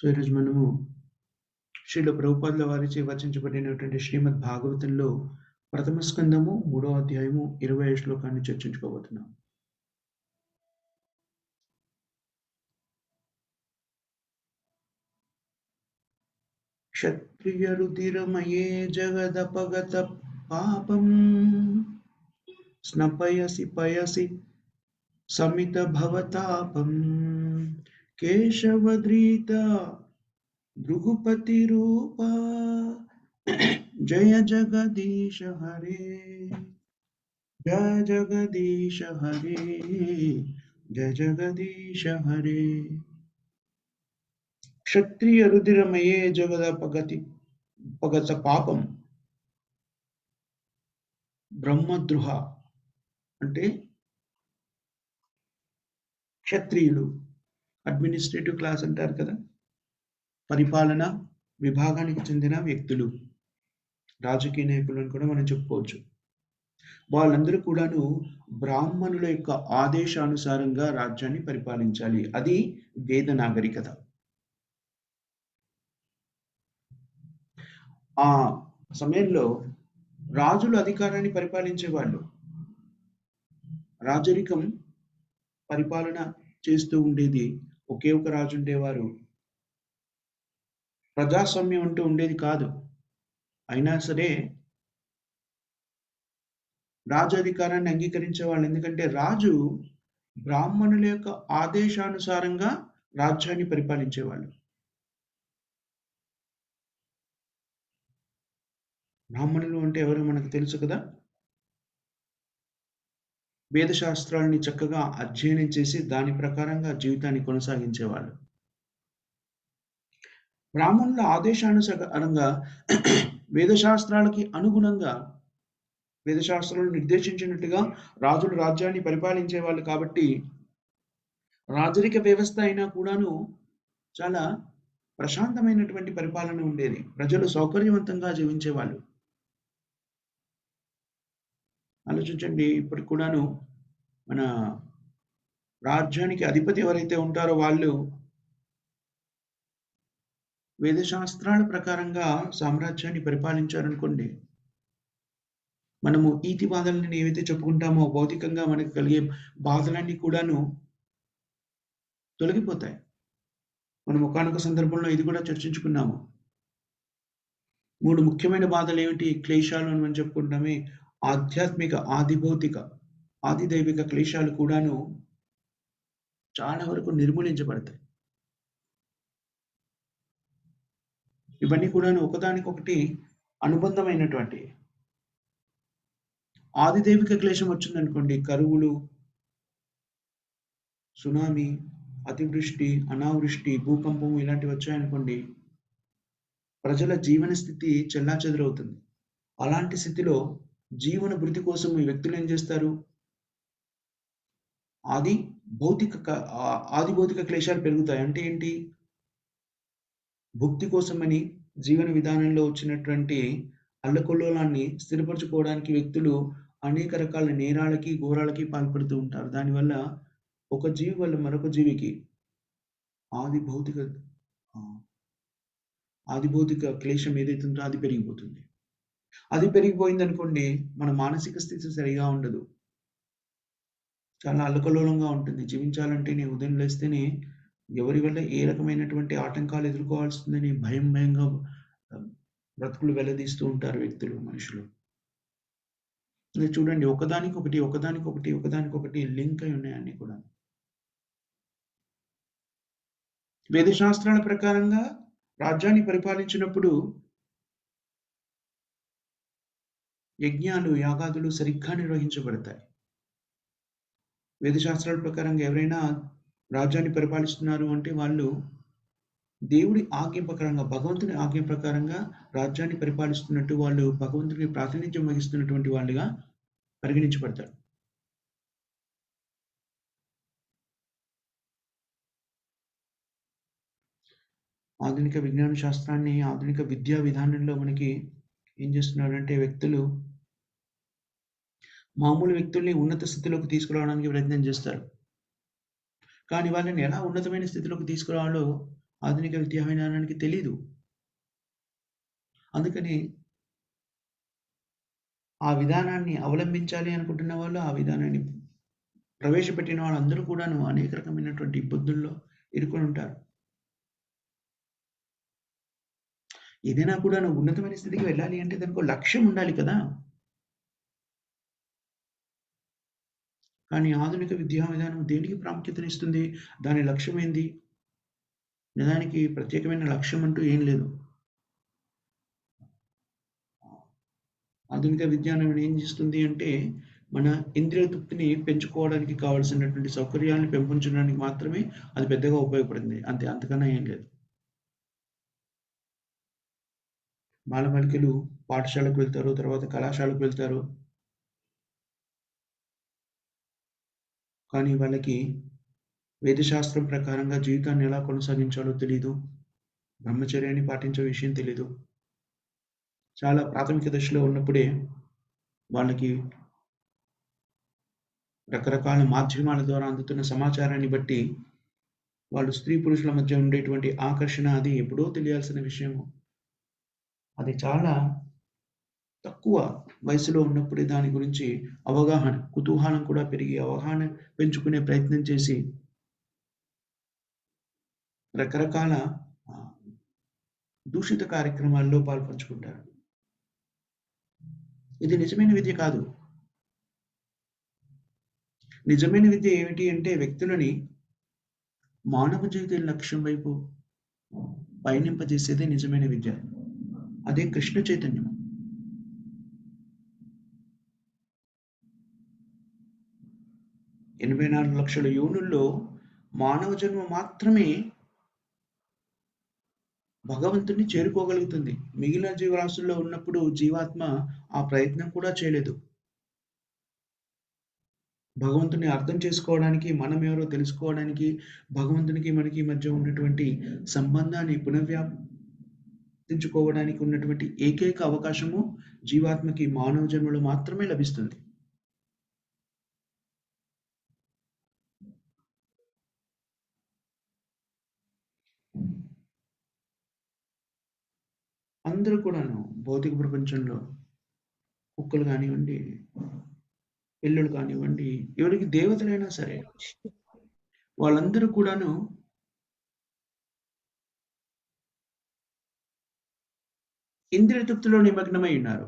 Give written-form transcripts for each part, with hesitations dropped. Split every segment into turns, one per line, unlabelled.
So, ఈరోజు మనము శ్రీల ప్రభుపాదుల వారిచే వచించబడినటువంటి శ్రీమద్ భాగవతంలో ప్రథమ స్కందము 3వ అధ్యాయము 20వ శ్లోకాన్ని చర్చించుకోబోతున్నాం. క్షత్రియ రుధిరమయే జగదపగత పాపం స్నపయసి పయసి సమిత భవతాపం కేశవద్రీత భృగుపతి రూప జయ జగదీశ హరే జయ జగదీశ హరే జయ జగదీశ హరే. క్షత్రియ రుధిరమయే జగద పగత పాపం. బ్రహ్మద్రుహ అంటే క్షత్రియులు, అడ్మినిస్ట్రేటివ్ క్లాస్ అంటారు కదా, పరిపాలన విభాగానికి చెందిన వ్యక్తులు, రాజకీయ నాయకులను కూడా మనం చెప్పుకోవచ్చు. వాళ్ళందరూ కూడాను బ్రాహ్మణుల యొక్క ఆదేశానుసారంగా రాజ్యాన్ని పరిపాలించాలి. అది వేద నాగరికత. ఆ సమయంలో రాజులు అధికారాన్ని పరిపాలించేవాళ్ళు. రాజరికం పరిపాలన చేస్తూ ఉండేది. ఒకే ఒక రాజు ఉండేవారు. ప్రజాస్వామ్యం అంటూ ఉండేది కాదు. అయినా సరే రాజు అధికారాన్ని అంగీకరించేవాళ్ళు. ఎందుకంటే రాజు బ్రాహ్మణుల యొక్క ఆదేశానుసారంగా రాజ్యాన్ని పరిపాలించేవాళ్ళు. బ్రాహ్మణులు అంటే ఎవరో మనకు తెలుసు కదా. వేదశాస్త్రాలని చక్కగా అధ్యయనం చేసి దాని ప్రకారంగా జీవితాన్ని కొనసాగించేవాళ్ళు. బ్రాహ్మణుల ఆదేశానుసారంగా వేదశాస్త్రాలకి అనుగుణంగా వేదశాస్త్రాలు నిర్దేశించినట్టుగా రాజులు రాజ్యాన్ని పరిపాలించేవాళ్ళు. కాబట్టి రాజరిక వ్యవస్థ అయినా కూడాను చాలా ప్రశాంతమైనటువంటి పరిపాలన ఉండేది. ప్రజలు సౌకర్యవంతంగా జీవించేవాళ్ళు. ఆలోచించండి, ఇప్పటికి కూడాను మన రాజ్యానికి అధిపతి ఎవరైతే ఉంటారో వాళ్ళు వేదశాస్త్రాల ప్రకారంగా సామ్రాజ్యాన్ని పరిపాలించారనుకోండి, మనము ఈతి బాధలను ఏవైతే చెప్పుకుంటామో భౌతికంగా మనకు కలిగే బాధలన్నీ కూడాను తొలగిపోతాయి. మనం ఒకానొక సందర్భంలో ఇది కూడా చర్చించుకున్నాము. 3 ముఖ్యమైన బాధలు ఏమిటి? క్లేశాలు అని మనం చెప్పుకుంటామే. ఆధ్యాత్మిక, ఆదిభౌతిక, ఆదిదైవిక క్లేశాలు కూడాను చాలా వరకు నిర్మూలించబడతాయి. ఇవన్నీ కూడాను ఒకదానికొకటి అనుబంధమైనటువంటి. ఆదిదైవిక క్లేశం వచ్చిందనుకోండి, కరువులు, సునామీ, అతివృష్టి, అనావృష్టి, భూకంపం ఇలాంటివి వచ్చాయనుకోండి, ప్రజల జీవన స్థితి చెల్లాచెదురవుతుంది. అలాంటి స్థితిలో జీవన భృతి కోసం ఈ వ్యక్తులు ఏం చేస్తారు? ఆది భౌతిక క్లేశాలు పెరుగుతాయి. అంటే ఏంటి? భుక్తి కోసమని జీవన విధానంలో వచ్చినటువంటి అల్లకల్లోలాన్ని స్థిరపరచుకోవడానికి వ్యక్తులు అనేక రకాల నేరాలకి, ఘోరాలకి పాల్పడుతూ ఉంటారు. దానివల్ల ఒక జీవి వల్ల మరొక జీవికి ఆది భౌతిక క్లేశం ఏదైతే ఉందో అది పెరిగిపోతుంది. అది పెరిగిపోయిందనుకోండి, మన మానసిక స్థితి సరిగా ఉండదు. చాలా అల్లకల్లోలంగా ఉంటుంది. జీవించాలంటేనే ఉదయం లేస్తేనే ఎవరి వల్ల ఏ రకమైనటువంటి ఆటంకాలు ఎదుర్కోవాల్సిందని భయంగా బ్రతుకులు వెల్లదీస్తూ ఉంటారు వ్యక్తులు, మనుషులు. చూడండి, ఒకదానికొకటి లింక్ అయి ఉన్నాయి అన్ని కూడా. వేదశాస్త్రాల ప్రకారంగా రాజ్యాన్ని పరిపాలించినప్పుడు యజ్ఞాలు, యాగాదులు సరిగ్గా నిర్వహించబడతాయి. వేదశాస్త్రాల ప్రకారంగా ఎవరైనా రాజ్యాన్ని పరిపాలిస్తున్నారు అంటే వాళ్ళు దేవుడి ఆజ్ఞ ప్రకారంగా, భగవంతుని ఆజ్ఞ ప్రకారంగా రాజ్యాన్ని పరిపాలిస్తున్నట్టు, వాళ్ళు భగవంతుడికి ప్రాతినిధ్యం వహిస్తున్నటువంటి వాళ్ళుగా పరిగణించబడతారు. ఆధునిక విజ్ఞాన శాస్త్రాన్ని, ఆధునిక విద్యా విధానంలో మనకి ఏం చేస్తున్నారంటే వ్యక్తులు మామూలు వ్యక్తుల్ని ఉన్నత స్థితిలోకి తీసుకురావడానికి ప్రయత్నం చేస్తారు. కానీ వాళ్ళని ఎలా ఉన్నతమైన స్థితిలోకి తీసుకురావాలో ఆధునిక విద్యా విధానానికి తెలీదు. అందుకని ఆ విధానాన్ని అవలంబించాలి అనుకుంటున్న వాళ్ళు, ఆ విధానాన్ని ప్రవేశపెట్టిన వాళ్ళందరూ కూడాను అనేక రకమైనటువంటి ఇబ్బందుల్లో ఇరుకొనుంటారు. ఏదైనా కూడాను ఉన్నతమైన స్థితికి వెళ్ళాలి అంటే దానికో లక్ష్యం ఉండాలి కదా! కానీ ఆధునిక విద్యా విధానం దేనికి ప్రాముఖ్యతనిస్తుంది? దాని లక్ష్యమేంది? నిజానికి ప్రత్యేకమైన లక్ష్యం అంటూ ఏం లేదు. ఆధునిక విజ్ఞానం ఏం చేస్తుంది అంటే, మన ఇంద్రియ తృప్తిని పెంచుకోవడానికి కావాల్సినటువంటి సౌకర్యాలను పెంపొంచడానికి మాత్రమే అది పెద్దగా ఉపయోగపడింది. అంతే. అంతకన్నా ఏం లేదు. బాలబాలికలు పాఠశాలకు వెళ్తారు. తర్వాత కళాశాలకు వెళ్తారు. కానీ వాళ్ళకి వేదశాస్త్రం ప్రకారంగా జీవితాన్ని ఎలా కొనసాగించాలో తెలీదు. బ్రహ్మచర్యాన్ని పాటించే విషయం తెలీదు. చాలా ప్రాథమిక దశలో ఉన్నప్పుడే వాళ్ళకి రకరకాల మాధ్యమాల ద్వారా అందుతున్న సమాచారాన్ని బట్టి వాళ్ళు స్త్రీ పురుషుల మధ్య ఉండేటువంటి ఆకర్షణ అది ఎప్పుడో తెలియాల్సిన విషయము. అది చాలా తక్కువ వయసులో ఉన్నప్పుడే దాని గురించి అవగాహన, కుతూహలం కూడా పెరిగి అవగాహన పెంచుకునే ప్రయత్నం చేసి రకరకాల ఆహ్, దూషిత కార్యక్రమాల్లో పాలుపంచుకుంటారు. ఇది నిజమైన విద్య కాదు. నిజమైన విద్య ఏమిటి అంటే వ్యక్తులని మానవ జీవిత లక్ష్యం వైపు పయనింపజేసేదే నిజమైన విద్య. అదే కృష్ణ చైతన్యం. 84,00,000 యోనుల్లో మానవ జన్మ మాత్రమే భగవంతుడిని చేరుకోగలుగుతుంది. మిగిలిన జీవరాశుల్లో ఉన్నప్పుడు జీవాత్మ ఆ ప్రయత్నం కూడా చేయలేదు. భగవంతుడిని అర్థం చేసుకోవడానికి, మనమెవరో తెలుసుకోవడానికి, భగవంతునికి మనకి మధ్య ఉన్నటువంటి సంబంధాన్ని పునర్వ్యాప్తించుకోవడానికి ఉన్నటువంటి ఏకైక అవకాశము జీవాత్మకి మానవ జన్మలో మాత్రమే లభిస్తుంది. అందరూ కూడాను భౌతిక ప్రపంచంలో కుక్కలు గానివ్వండి, పిల్లులు కానివ్వండి, ఎవరికి దేవతలైనా సరే, వాళ్ళందరూ కూడాను ఇంద్రియ తృప్తిలో నిమగ్నమై ఉన్నారు.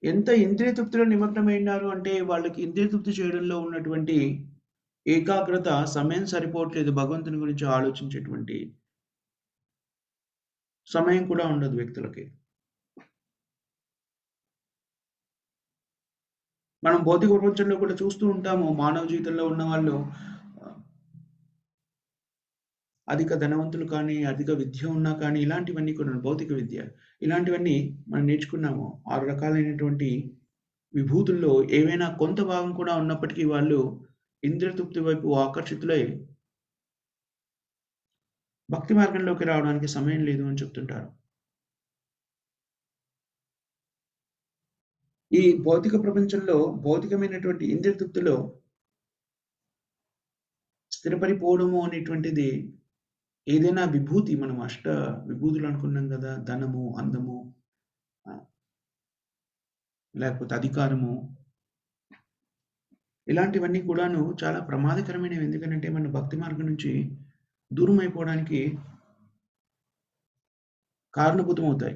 ఎంత ఇంద్రియ తృప్తిలో నిమగ్నమై ఉన్నారు అంటే, వాళ్ళకి ఇంద్రియ తృప్తి చేయడంలో ఉన్నటువంటి ఏకాగ్రత, సమయం సరిపోవట్లేదు భగవంతుని గురించి ఆలోచించేటువంటి సమయం కూడా ఉండదు వ్యక్తులకి. మనం భౌతిక ప్రపంచంలో కూడా చూస్తూ ఉంటాము. మానవ జీవితంలో ఉన్నవాళ్ళు ఆహ్, అధిక ధనవంతులు కానీ, అధిక విద్య ఉన్నా కానీ, ఇలాంటివన్నీ కూడా భౌతిక విద్య. ఇలాంటివన్నీ మనం నేర్చుకున్నాము. 6 రకాలైనటువంటి విభూతుల్లో ఏవైనా కొంత భాగం కూడా ఉన్నప్పటికీ వాళ్ళు ఇంద్రియ తృప్తి వైపు ఆకర్షితులై భక్తి మార్గంలోకి రావడానికి సమయం లేదు అని చెప్తుంటారు. ఈ భౌతిక ప్రపంచంలో భౌతికమైనటువంటి ఇంద్రియ తృప్తిలో స్థిరపడిపోవడము అనేటువంటిది ఏదైనా విభూతి మనం విభూతులు అనుకున్నాం గదా! ధనము, అందము ఆహ్, లేకపోతే అధికారము ఇలాంటివన్నీ కూడాను చాలా ప్రమాదకరమైనవి. ఎందుకనంటే మన భక్తి మార్గం నుంచి దూరం అయిపోవడానికి కారణభూతమవుతాయి.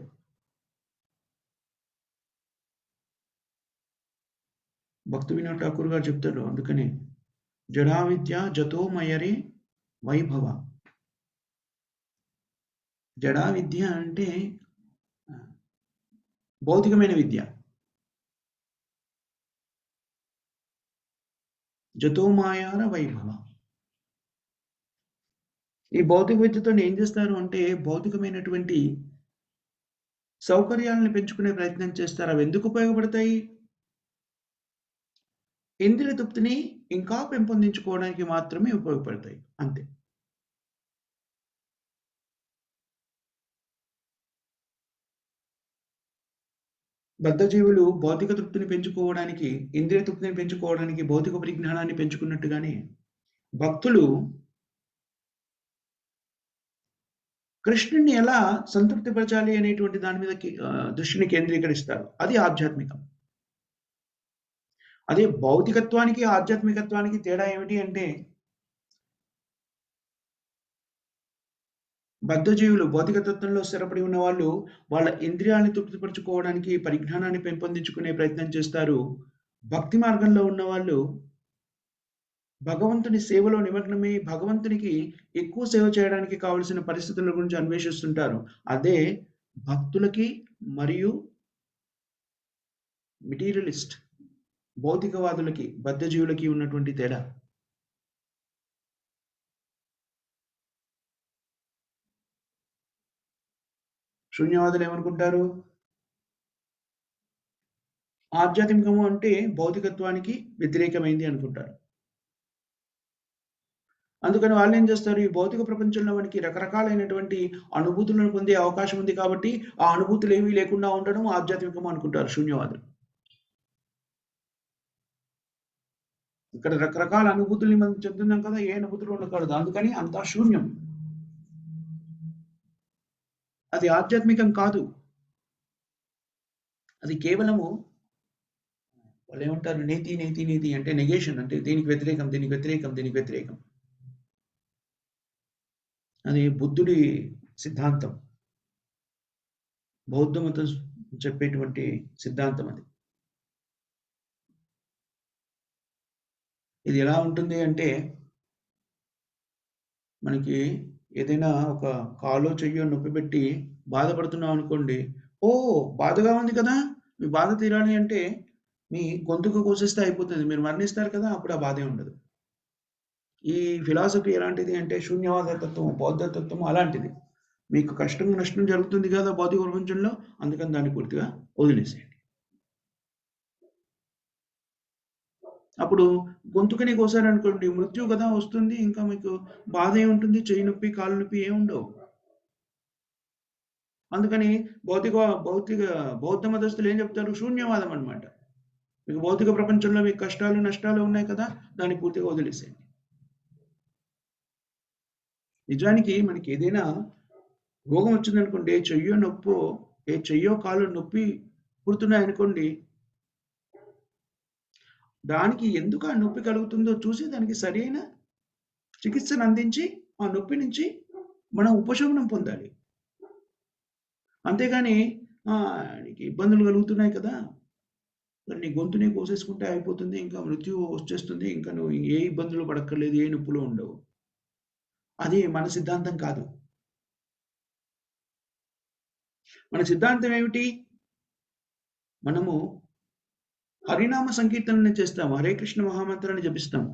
భక్తి వినోద్ ఠాకూర్ గారు చెప్తారు అందుకనే జడా విద్య జతో మయరే వైభవ. జడా విద్య అంటే ఆహ్, భౌతికమైన విద్య. జతో మాయార వైభవ. ఈ భౌతిక విద్యతోని ఏం చేస్తారు అంటే భౌతికమైనటువంటి సౌకర్యాలను పెంచుకునే ప్రయత్నం చేస్తారు. అవెందుకు ఉపయోగపడతాయి? ఇంద్రియ తృప్తిని ఇంకా పెంపొందించుకోవడానికి మాత్రమే ఉపయోగపడతాయి. అంతే. బద్ధజీవులు భౌతిక తృప్తిని పెంచుకోవడానికి, ఇంద్రియ తృప్తిని పెంచుకోవడానికి భౌతిక పరిజ్ఞానాన్ని పెంచుకున్నట్టుగానే, భక్తులు కృష్ణుడిని ఎలా సంతృప్తిపరచాలి అనేటువంటి దాని మీద దృష్టిని కేంద్రీకరిస్తారు. అది ఆధ్యాత్మికం. అదే భౌతికత్వానికి, ఆధ్యాత్మికత్వానికి తేడా ఏమిటి అంటే, బద్ధజీవులు భౌతిక తత్వంలో స్థిరపడి ఉన్నవాళ్ళు, వాళ్ళ ఇంద్రియాలను తృప్తిపరచుకోవడానికి పరిజ్ఞానాన్ని పెంపొందించుకునే ప్రయత్నం చేస్తారు. భక్తి మార్గంలో ఉన్నవాళ్ళు భగవంతుని సేవలో నిమగ్నమై, భగవంతునికి ఎక్కువ సేవ చేయడానికి కావలసిన పరిస్థితుల గురించి అన్వేషిస్తుంటారు. అదే భక్తులకి మరియు మెటీరియలిస్ట్ భౌతికవాదులకి, బద్ధజీవులకి ఉన్నటువంటి తేడా. శూన్యవాదులు ఏమనుకుంటారు? ఆధ్యాత్మికము అంటే భౌతికత్వానికి వ్యతిరేకమైంది అనుకుంటారు. అందుకని వాళ్ళేం చేస్తారు, ఈ భౌతిక ప్రపంచంలో మనకి రకరకాలైనటువంటి అనుభూతులను పొందే అవకాశం ఉంది కాబట్టి, ఆ అనుభూతులు ఏమీ లేకుండా ఉండడం ఆధ్యాత్మికం అనుకుంటారు శూన్యవాదులు. ఇక్కడ రకరకాల అనుభూతుల్ని మనం చెప్తున్నాం కదా, ఏ అనుభూతులు ఉండకూడదు. అందుకని అంతా శూన్యం. అది ఆధ్యాత్మికం కాదు. అది కేవలము వాళ్ళేమంటారు, నేతి నేతి నేతి అంటే నెగేషన్, అంటే దీనికి వ్యతిరేకం, దీనికి వ్యతిరేకం, దీనికి వ్యతిరేకం. అది బుద్ధుడి సిద్ధాంతం. బౌద్ధ మతం చెప్పేటువంటి సిద్ధాంతం అది. ఇది ఎలా ఉంటుంది అంటే, మనకి ఏదైనా ఒక కాలో చెయ్యో నొప్పిపెట్టి బాధపడుతున్నాం అనుకోండి. ఓహ్! బాధగా ఉంది కదా! మీ బాధ తీరాలి అంటే మీ గొంతుకు కోసేస్తే అయిపోతుంది. మీరు మరణిస్తారు కదా! అప్పుడు ఆ బాధే ఉండదు. ఈ ఫిలాసఫీ ఎలాంటిది అంటే శూన్యవాద తత్వం, బౌద్ధ తత్వం అలాంటిది. మీకు కష్టం, నష్టం జరుగుతుంది కదా భౌతిక ప్రపంచంలో, అందుకని దాన్ని పూర్తిగా వదిలేసేయండి. అప్పుడు గొంతుకని కోసారనుకోండి, మృత్యువు కదా వస్తుంది. ఇంకా మీకు బాధ ఏముంటుంది? చెయ్యి నొప్పి, కాళ్ళు నొప్పి ఏముండవు. అందుకని భౌతిక భౌతిక బౌద్ధ మతస్థులు ఏం చెప్తారు? శూన్యవాదం అన్నమాట. మీకు భౌతిక ప్రపంచంలో మీకు కష్టాలు, నష్టాలు ఉన్నాయి కదా! దాన్ని పూర్తిగా వదిలేసేయండి. నిజానికి మనకి ఏదైనా రోగం వచ్చిందనుకోండి, చెయ్యో నొప్పో, చెయ్యో కాలో నొప్పి పుడుతున్నాయనుకోండి, దానికి ఎందుకు ఆ నొప్పి కలుగుతుందో చూసి దానికి సరైన చికిత్సను అందించి ఆ నొప్పి నుంచి మనం ఉపశమనం పొందాలి. అంతేగాని నీకు ఇబ్బందులు కలుగుతున్నాయి కదా! మరి నీ గొంతుని కోసేసుకుంటే అయిపోతుంది. ఇంకా మృత్యువు వచ్చేస్తుంది. ఇంకా నువ్వు ఏ ఇబ్బందులు పడక్కర్లేదు. ఏ నొప్పులు ఉండవు. అది మన సిద్ధాంతం కాదు. మన సిద్ధాంతం ఏమిటి? మనము హరినామ సంకీర్తనని చేస్తాము. హరే కృష్ణ మహామంత్రాన్ని జపిస్తాము.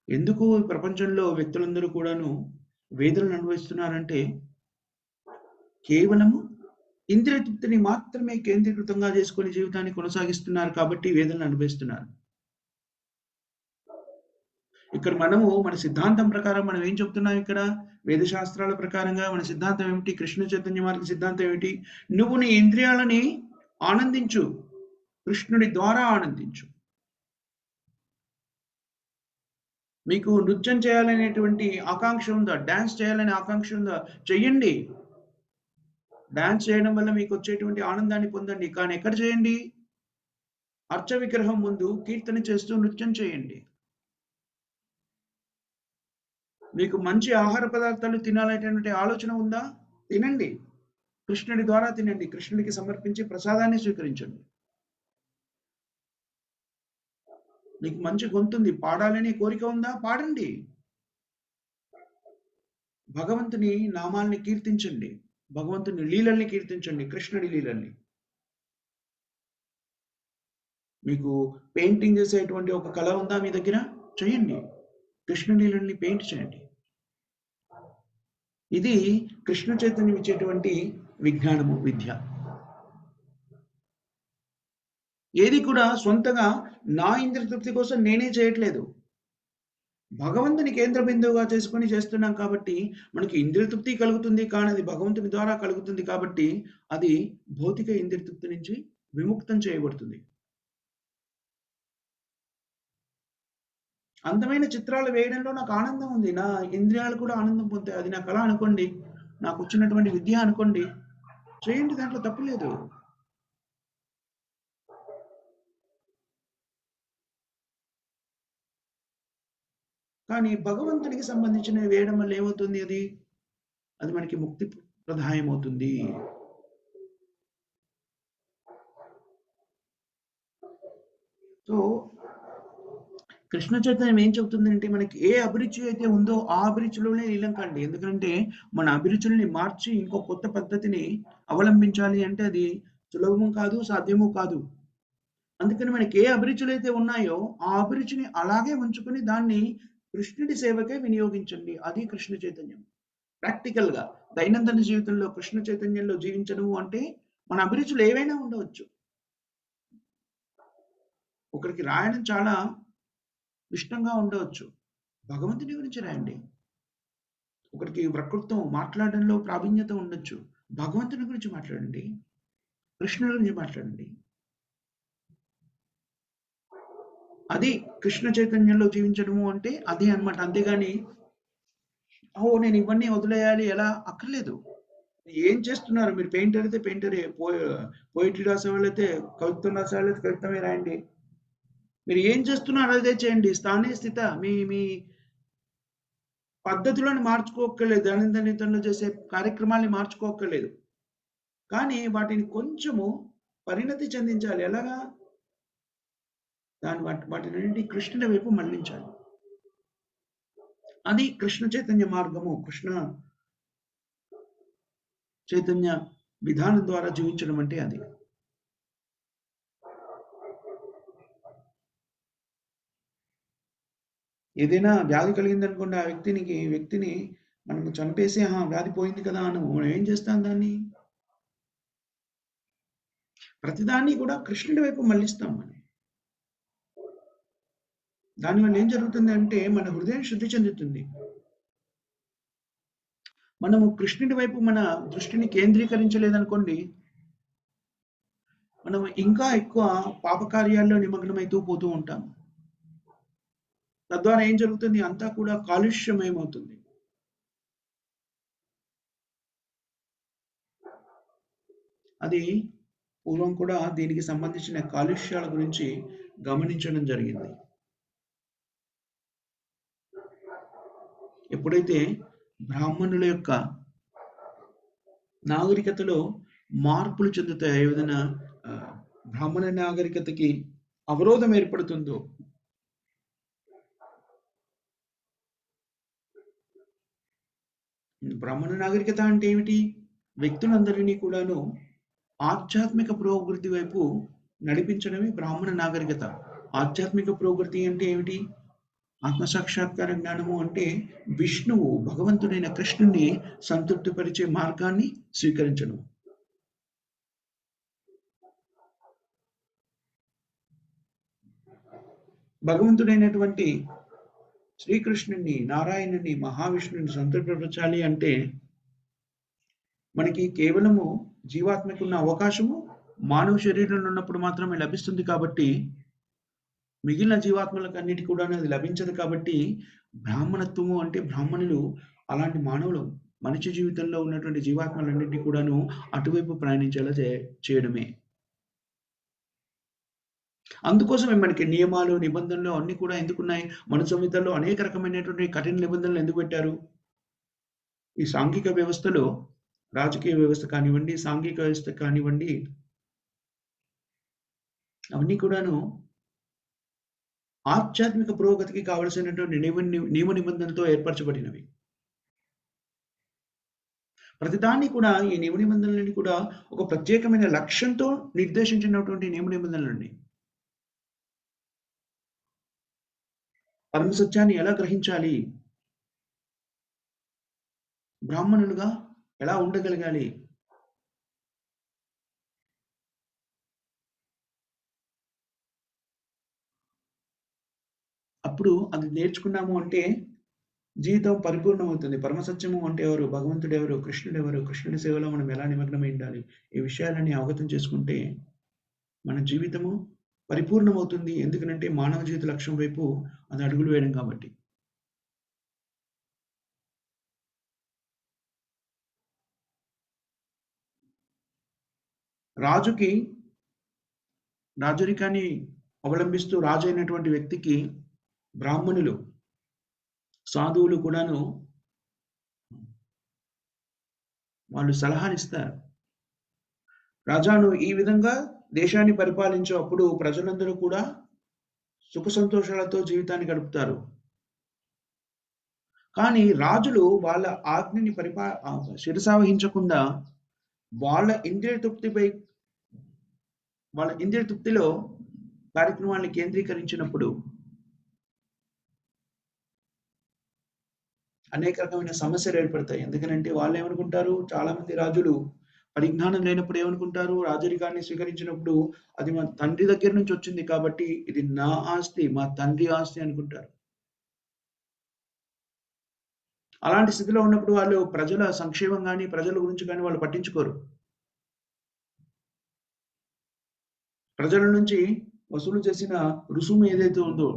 ఎందుకు ఈ ప్రపంచంలో వ్యక్తులందరూ కూడాను వేదనలు అనుభవిస్తున్నారంటే, కేవలము ఇంద్రియ తృప్తిని మాత్రమే కేంద్రీకృతంగా చేసుకొని జీవితాన్ని కొనసాగిస్తున్నారు కాబట్టి వేదనలు అనుభవిస్తున్నారు. ఇక్కడ మనము మన సిద్ధాంతం ప్రకారం మనం ఏం చెప్తున్నాం ఇక్కడ? వేద శాస్త్రాల ప్రకారంగా మన సిద్ధాంతం ఏమిటి? కృష్ణ చైతన్య మార్గ సిద్ధాంతం ఏమిటి? నువ్వు నీ ఇంద్రియాలని ఆనందించు. కృష్ణుడి ద్వారా ఆనందించు. మీకు నృత్యం చేయాలనేటువంటి ఆకాంక్ష ఉందా? డాన్స్ చేయాలనే ఆకాంక్ష ఉందా? చెయ్యండి. డాన్స్ చేయడం వల్ల మీకు వచ్చేటువంటి ఆనందాన్ని పొందండి. కానీ ఎక్కడ చేయండి? అర్చ విగ్రహం ముందు కీర్తన చేస్తూ నృత్యం చేయండి. మీకు మంచి ఆహార పదార్థాలు తినాలనేటువంటి ఆలోచన ఉందా? తినండి. కృష్ణుడి ద్వారా తినండి. కృష్ణుడికి సమర్పించి ప్రసాదాన్ని స్వీకరించండి. మీకు మంచి గొంతుంది. పాడాలని కోరిక ఉందా? పాడండి. భగవంతుని నామాల్ని కీర్తించండి. భగవంతుని లీలల్ని కీర్తించండి. కృష్ణుడి లీలల్ని. మీకు పెయింటింగ్ చేసేటువంటి ఒక కళ ఉందా మీ దగ్గర? చేయండి. కృష్ణ లీలల్ని పెయింట్ చేయండి. ఇది కృష్ణ చైతన్యం ఇచ్చేటువంటి విజ్ఞానము, విద్య. ఏది కూడా సొంతగా నా ఇంద్రియ తృప్తి కోసం నేనే చేయట్లేదు. భగవంతుని కేంద్ర బిందువుగా చేసుకొని చేస్తున్నాం కాబట్టి మనకి ఇంద్రియ తృప్తి కలుగుతుంది. కానీ అది భగవంతుని ద్వారా కలుగుతుంది కాబట్టి అది భౌతిక ఇంద్రియ తృప్తి నుంచి విముక్తం చేయబడుతుంది. అందమైన చిత్రాలు వేయడంలో నాకు ఆనందం ఉంది. నా ఇంద్రియాలు కూడా ఆనందం పొందుతాయి. అది నా కళ అనుకోండి. నాకొచ్చినటువంటి విద్య అనుకోండి. చేయండి, దాంట్లో తప్పు లేదు. కానీ భగవంతుడికి సంబంధించినవి వేయడం వల్ల ఏమవుతుంది అది? అది మనకి ముక్తి ప్రదాయమవుతుంది. సో, కృష్ణ చైతన్యం ఏం చెబుతుందంటే మనకి ఏ అభిరుచి అయితే ఉందో ఆ అభిరుచిలోనే లీనం కండి. ఎందుకంటే మన అభిరుచుల్ని మార్చి ఇంకో కొత్త పద్ధతిని అవలంబించాలి అంటే అది సులభము కాదు, సాధ్యము కాదు. అందుకని మనకి ఏ అభిరుచులైతే ఉన్నాయో ఆ అభిరుచిని అలాగే ఉంచుకొని దాన్ని కృష్ణుడి సేవకే వినియోగించండి. అది కృష్ణ చైతన్యం. ప్రాక్టికల్‌గా దైనందిన జీవితంలో కృష్ణ చైతన్యంలో జీవించడము అంటే మన అభిరుచులు ఏవైనా ఉండవచ్చు. ఒకరికి రాయడం చాలా ఇష్టంగా ఉండవచ్చు. భగవంతుడి గురించి రాయండి. ఒకరికి వక్తృత్వం మాట్లాడడంలో ప్రావీణ్యత ఉండొచ్చు. భగవంతుని గురించి మాట్లాడండి. కృష్ణుడి గురించి మాట్లాడండి. అది కృష్ణ చైతన్యంలో జీవించడము అంటే అదే అన్నమాట. అంతేగాని ఓహ్! నేను ఇవన్నీ వదిలేయాలి ఎలా అక్కర్లేదు. ఏం చేస్తున్నారు? మీరు పెయింటర్ అయితే పెయింటరే. పోయెట్రీ రాసేవాళ్ళైతే కవిత్వం రాసేవాళ్ళైతే కవిత్వమే రాయండి. మీరు ఏం చేస్తున్నారో అదే చేయండి. స్థానే స్థిత. మీ మీ పద్ధతులను మార్చుకోక్కర్లేదు. దైనందిన జీవితంలో చేసే కార్యక్రమాల్ని మార్చుకోక్కర్లేదు. కానీ వాటిని కొంచెము పరిణతి చెందించాలి. ఎలాగా? వాటినన్నింటిని కృష్ణుడి వైపు మళ్లించాలి. అది కృష్ణ చైతన్య మార్గము. కృష్ణ చైతన్య విధానం ద్వారా జీవించడం అంటే అది. ఏదైనా వ్యాధి కలిగిందనుకోండి, ఆ వ్యక్తిని మనము చంపేసి వ్యాధి పోయింది కదా అని మనం ఏం చేస్తాం దాన్ని? ప్రతిదాన్ని కూడా కృష్ణుడి వైపు మళ్లిస్తాం మనం. దానివల్ల ఏం జరుగుతుందంటే మన హృదయం శుద్ధి చెందుతుంది. మనము కృష్ణుడి వైపు మన దృష్టిని కేంద్రీకరించలేదనుకోండి, మనం ఇంకా ఎక్కువ పాపకార్యాల్లో నిమగ్నమైతూ పోతూ ఉంటాం. తద్వారా ఏం జరుగుతుంది? అంతా కూడా కాలుష్యమయమవుతుంది. అది పూర్వం కూడా దీనికి సంబంధించిన కాలుష్యాల గురించి గమనించడం జరిగింది. ఎప్పుడైతే బ్రాహ్మణుల యొక్క నాగరికతలో మార్పులు చెందుతాయో, ఏదైనా బ్రాహ్మణ నాగరికతకి అవరోధం ఏర్పడుతుందో, బ్రాహ్మణ నాగరికత అంటే ఏమిటి? వ్యక్తులందరినీ కూడాను ఆధ్యాత్మిక పురోగతి వైపు నడిపించడమే బ్రాహ్మణ నాగరికత. ఆధ్యాత్మిక పురోగతి అంటే ఏమిటి? ఆత్మసాక్షాత్కార జ్ఞానము అంటే విష్ణువు, భగవంతుడైన కృష్ణుని సంతృప్తిపరిచే మార్గాన్ని స్వీకరించడం. భగవంతుడైనటువంటి శ్రీకృష్ణుని, నారాయణుని, మహావిష్ణుని సంతృప్తిపరచాలి అంటే మనకి కేవలము జీవాత్మకున్న అవకాశము మానవ శరీరంలో ఉన్నప్పుడు మాత్రమే లభిస్తుంది కాబట్టి, మిగిలిన జీవాత్మలకు అన్నిటి కూడా అది లభించదు కాబట్టి, బ్రాహ్మణత్వము అంటే బ్రాహ్మణులు అలాంటి మానవులు మనిషి జీవితంలో ఉన్నటువంటి జీవాత్మలన్నింటినీ కూడాను అటువైపు ప్రయాణించేలా చేయడమే. అందుకోసమే మనకి నియమాలు, నిబంధనలు అన్నీ కూడా ఎందుకున్నాయి? మన సంహితల్లో అనేక రకమైనటువంటి కఠిన నిబంధనలు ఎందుకు పెట్టారు? ఈ సాంఘిక వ్యవస్థలో రాజకీయ వ్యవస్థ కానివ్వండి, సాంఘిక వ్యవస్థ కానివ్వండి, అవన్నీ కూడాను ఆధ్యాత్మిక పురోగతికి కావలసినటువంటి నియమ నిబంధనలతో ఏర్పరచబడినవి. ప్రతిదాన్ని కూడా ఈ నియమ నిబంధనలని కూడా ఒక ప్రత్యేకమైన లక్ష్యంతో నిర్దేశించినటువంటి నియమ నిబంధనలండి. పరమ సత్యాన్ని ఎలా గ్రహించాలి? బ్రాహ్మణులుగా ఎలా ఉండగలగాలి? అప్పుడు అది నేర్చుకున్నాము అంటే జీవితం పరిపూర్ణమవుతుంది. పరమసత్యము అంటే ఎవరు? భగవంతుడెవరు? కృష్ణుడెవరు? కృష్ణుడి సేవలో మనం ఎలా నిమగ్నమై ఉండాలి? ఈ విషయాలన్నీ అవగతం చేసుకుంటే మన జీవితము పరిపూర్ణమవుతుంది. ఎందుకనంటే మానవ జీవిత లక్ష్యం వైపు అది అడుగులు వేయడం కాబట్టి. రాజుకి రాజరికాన్ని అవలంబిస్తూ రాజు అయినటువంటి వ్యక్తికి బ్రాహ్మణులు, సాధువులు కూడాను వాళ్ళు సలహానిస్తారు. రాజా నువ్వు ఈ విధంగా దేశాన్ని పరిపాలించు. అప్పుడు ప్రజలందరూ కూడా సుఖ సంతోషాలతో జీవితాన్ని గడుపుతారు. కానీ రాజులు వాళ్ళ ఆజ్ఞని శిరసావహించకుండా వాళ్ళ ఇంద్రియ తృప్తిపై వాళ్ళ ఇంద్రియ తృప్తిలో కార్యక్రమాన్ని కేంద్రీకరించినప్పుడు అనేక రకమైన సమస్యలు ఏర్పడతాయి. ఎందుకనంటే వాళ్ళు ఏమనుకుంటారు, చాలా మంది రాజులు పరిజ్ఞానం లేనప్పుడు ఏమనుకుంటారు, రాజరికాన్ని స్వీకరించినప్పుడు అది మా తండ్రి దగ్గర నుంచి వచ్చింది కాబట్టి ఇది నా ఆస్తి, మా తండ్రి ఆస్తి అనుకుంటారు. అలాంటి స్థితిలో ఉన్నప్పుడు వాళ్ళు ప్రజల సంక్షేమం గాని, ప్రజల గురించి గాని వాళ్ళు పట్టించుకోరు. ప్రజల నుంచి వసూలు చేసిన రుసుము ఏదైతే ఉందో,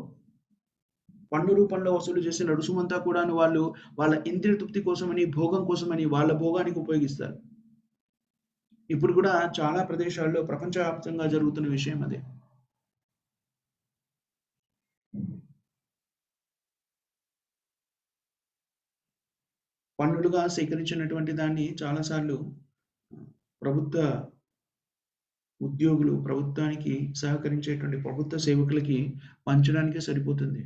పన్ను రూపంలో వసూలు చేసిన రుసుమంతా కూడాను వాళ్ళు వాళ్ళ ఇంద్రియ తృప్తి కోసమని, భోగం కోసమని, వాళ్ళ భోగానికి ఉపయోగిస్తారు. ఇప్పుడు కూడా చాలా ప్రదేశాల్లో ప్రపంచవ్యాప్తంగా జరుగుతున్న విషయం అదే. పన్నులుగా సేకరించినటువంటి దాన్ని చాలా సార్లు ప్రభుత్వ ఉద్యోగులు, ప్రభుత్వానికి సహకరించేటువంటి ప్రభుత్వ సేవకులకి పంచడానికే సరిపోతుంది.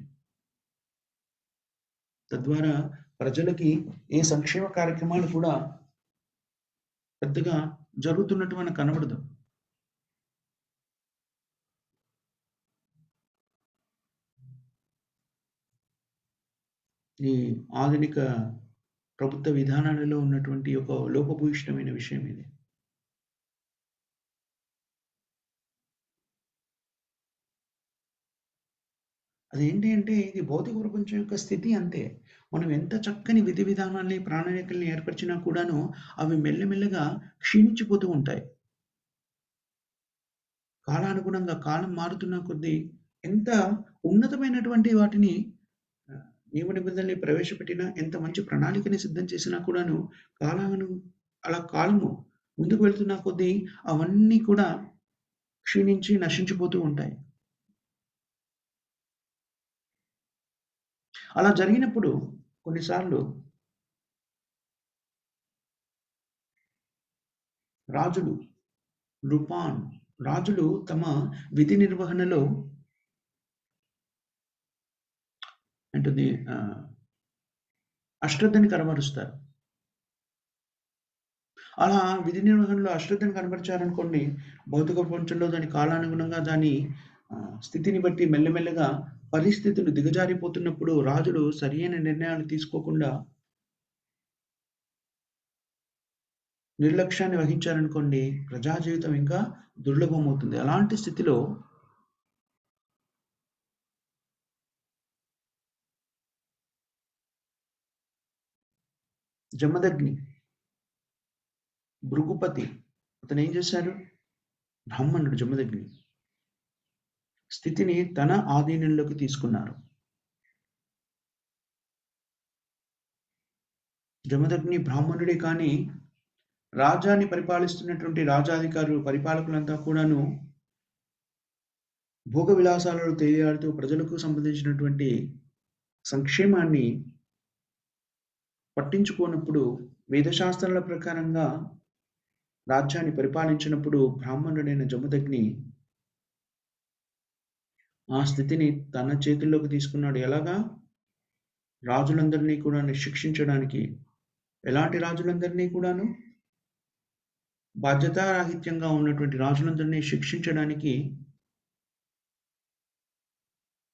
తద్వారా ప్రజలకి ఏ సంక్షేమ కార్యక్రమాలు కూడా పెద్దగా జరుగుతున్నట్టు మనకు కనబడదు. ఈ ఆధునిక ప్రభుత్వ విధానాలలో ఉన్నటువంటి ఒక లోపభూయిష్టమైన విషయం ఇది. అదేంటి అంటే ఇది భౌతిక ప్రపంచం యొక్క స్థితి అంతే. మనం ఎంత చక్కని విధి విధానాల్ని, ప్రణాళికల్ని ఏర్పరిచినా కూడాను అవి మెల్లమెల్లగా క్షీణించిపోతూ ఉంటాయి. కాలానుగుణంగా కాలం మారుతున్న కొద్దీ ఎంత ఉన్నతమైనటువంటి వాటిని నియమ నిబంధనల్ని ప్రవేశపెట్టినా, ఎంత మంచి ప్రణాళికని సిద్ధం చేసినా కూడాను కాలాను అలా కాలము ముందుకు వెళ్తున్న కొద్దీ అవన్నీ కూడా క్షీణించి నశించిపోతూ ఉంటాయి. అలా జరిగినప్పుడు కొన్నిసార్లు రాజులు లుపాన్ రాజులు తమ విధి నిర్వహణలో ఏంటది అశ్రద్ధని కనబరుస్తారు. అలా విధి నిర్వహణలో అశ్రద్ధని కనబరిచారనుకోండి, భౌతిక ప్రపంచంలో దాని కాలానుగుణంగా దాని స్థితిని బట్టి మెల్లమెల్లగా పరిస్థితులు దిగజారిపోతున్నప్పుడు రాజులు సరియైన నిర్ణయాలు తీసుకోకుండా నిర్లక్ష్యాన్ని వహించారనుకోండి, ప్రజా జీవితం ఇంకా దుర్లభమవుతుంది. అలాంటి స్థితిలో జమదగ్ని, భృగుపతి అతను ఏం చేశారు? బ్రాహ్మణుడు జమదగ్ని స్థితిని తన ఆధీనంలోకి తీసుకున్నారు. జమదగ్ని బ్రాహ్మణుడే కానీ రాజ్యాన్ని పరిపాలిస్తున్నటువంటి రాజాధికారులు, పరిపాలకులంతా కూడాను భోగ విలాసాలలో తేలియాడుతూ ప్రజలకు సంబంధించినటువంటి సంక్షేమాన్ని పట్టించుకోనప్పుడు, వేదశాస్త్రాల ప్రకారంగా రాజ్యాన్ని పరిపాలించినప్పుడు బ్రాహ్మణుడైన జమదగ్ని ఆ స్థితిని తన చేతుల్లోకి తీసుకున్నాడు. ఎలాగా? రాజులందరినీ కూడాను శిక్షించడానికి. ఎలాంటి రాజులందరినీ కూడాను? బాధ్యతారాహిత్యంగా ఉన్నటువంటి రాజులందరినీ శిక్షించడానికి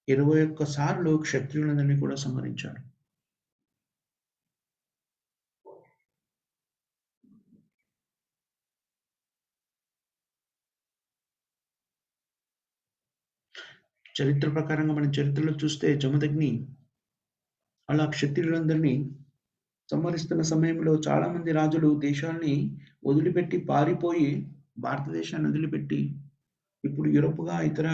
21 సార్లు క్షత్రియులందరినీ కూడా సంహరించాడు. చరిత్ర ప్రకారంగా మనం చరిత్రలో చూస్తే జమదగ్ని అలా క్షత్రియులందరినీ సంహరిస్తున్న సమయంలో చాలామంది రాజులు దేశాన్ని వదిలిపెట్టి పారిపోయి భారతదేశాన్ని వదిలిపెట్టి ఇప్పుడు యూరోప్‌గా ఇతర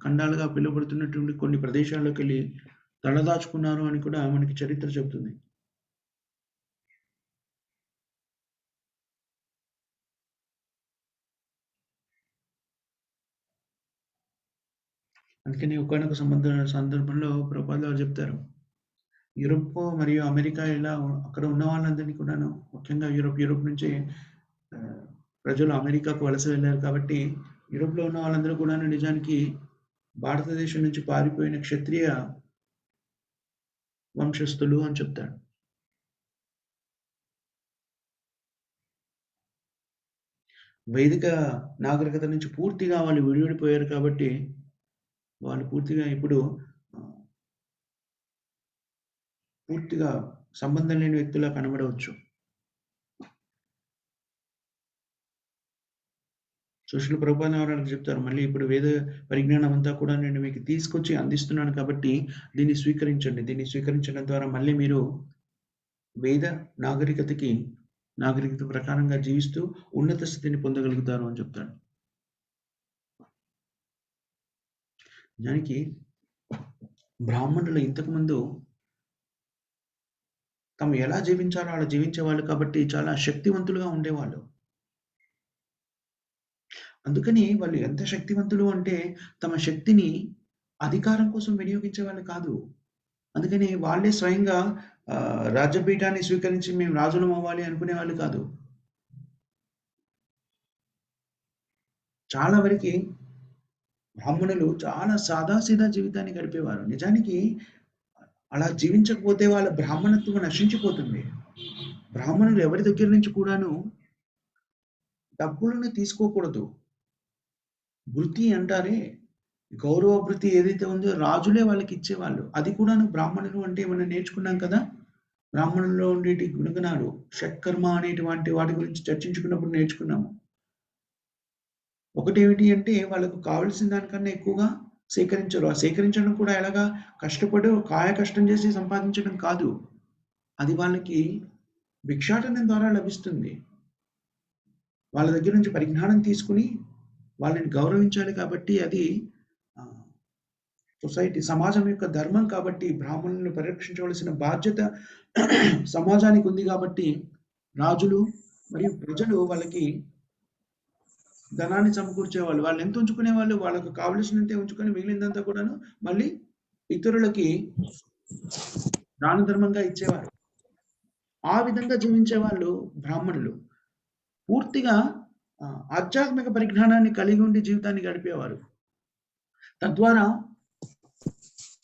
ఖండాలుగా పిలువబడుతున్నటువంటి కొన్ని ప్రదేశాల్లోకెళ్ళి తలదాచుకున్నారు అని కూడా మనకి చరిత్ర చెబుతుంది. అందుకని ఒకానొక సందర్భంలో ప్రభుపాదుల వారు చెప్తారు. యూరోప్ మరియు అమెరికా ఇలా అక్కడ ఉన్న వాళ్ళందరినీ కూడాను ముఖ్యంగా యూరోప్ నుంచి ఆహ్, ప్రజలు అమెరికాకు వలస వెళ్లారు కాబట్టి యూరోప్‌లో ఉన్న వాళ్ళందరూ కూడాను నిజానికి భారతదేశం నుంచి పారిపోయిన క్షత్రియ వంశస్థులు అని చెప్తాడు. వైదిక నాగరికత నుంచి పూర్తిగా వాళ్ళు విడిపోయారు కాబట్టి వాళ్ళు పూర్తిగా ఇప్పుడు ఆహ్, పూర్తిగా సంబంధం లేని వ్యక్తులా కనబడవచ్చు. శిష్యులు ప్రభుపాద వారు చెప్తారు. మళ్ళీ ఇప్పుడు వేద పరిజ్ఞానం అంతా కూడా నేను మీకు తీసుకొచ్చి అందిస్తున్నాను కాబట్టి దీన్ని స్వీకరించండి. దీన్ని స్వీకరించడం ద్వారా మళ్ళీ మీరు వేద నాగరికత ప్రకారంగా జీవిస్తూ ఉన్నత స్థితిని పొందగలుగుతారు అని చెప్తాడు. నిజానికి బ్రాహ్మణులు ఇంతకుముందు తాము ఎలా జీవించాలో అలా జీవించేవాళ్ళు కాబట్టి చాలా శక్తివంతులుగా ఉండేవాళ్ళు. అందుకని వాళ్ళు ఎంత శక్తివంతులు అంటే తమ శక్తిని అధికారం కోసం వినియోగించేవాళ్ళు కాదు. అందుకని వాళ్ళే స్వయంగా రాజ్యపీఠాన్ని స్వీకరించి మేము రాజులం అవ్వాలి అనుకునేవాళ్ళు కాదు. చాలా వరకి బ్రాహ్మణులు చాలా సాదాసీదా జీవితాన్ని గడిపేవారు. నిజానికి అలా జీవించకపోతే వాళ్ళ బ్రాహ్మణత్వం నశించిపోతుంది. బ్రాహ్మణులు ఎవరి దగ్గర నుంచి కూడాను డబ్బులను తీసుకోకూడదు. వృత్తి అంటారే, గౌరవ వృత్తి ఏదైతే ఉందో రాజులే వాళ్ళకిచ్చేవాళ్ళు. అది కూడాను బ్రాహ్మణులు అంటే మనం నేర్చుకున్నాం కదా! బ్రాహ్మణుల్లో ఉండేటి గుణగణాలు, షట్కర్మ అనేటువంటి వాటి గురించి చర్చించుకున్నప్పుడు నేర్చుకున్నాము. ఒకటేమిటి అంటే వాళ్ళకు కావాల్సిన దానికన్నా ఎక్కువగా సేకరించరు. ఆ సేకరించడం కూడా ఎలాగా కష్టపడి కాయ కష్టం చేసి సంపాదించడం కాదు. అది వాళ్ళకి భిక్షాటనం ద్వారా లభిస్తుంది. వాళ్ళ దగ్గర నుంచి పరిజ్ఞానం తీసుకొని వాళ్ళని గౌరవించాలి కాబట్టి అది ఆహ్, సమాజం యొక్క ధర్మం కాబట్టి బ్రాహ్మణులను పరిరక్షించవలసిన బాధ్యత సమాజానికి ఉంది కాబట్టి రాజులు మరియు ప్రజలు వాళ్ళకి ధనాన్ని సమకూర్చేవాళ్ళు. వాళ్ళెంత ఉంచుకునేవాళ్ళు, వాళ్ళకు కావలసినంతే ఉంచుకొని మిగిలిందంతా కూడాను మళ్ళీ ఇతరులకి దాన ధర్మంగా ఇచ్చేవారు. ఆ విధంగా జీవించేవాళ్ళు బ్రాహ్మణులు. పూర్తిగా ఆధ్యాత్మిక పరిజ్ఞానాన్ని కలిగి ఉండి జీవితాన్ని గడిపేవారు. తద్వారా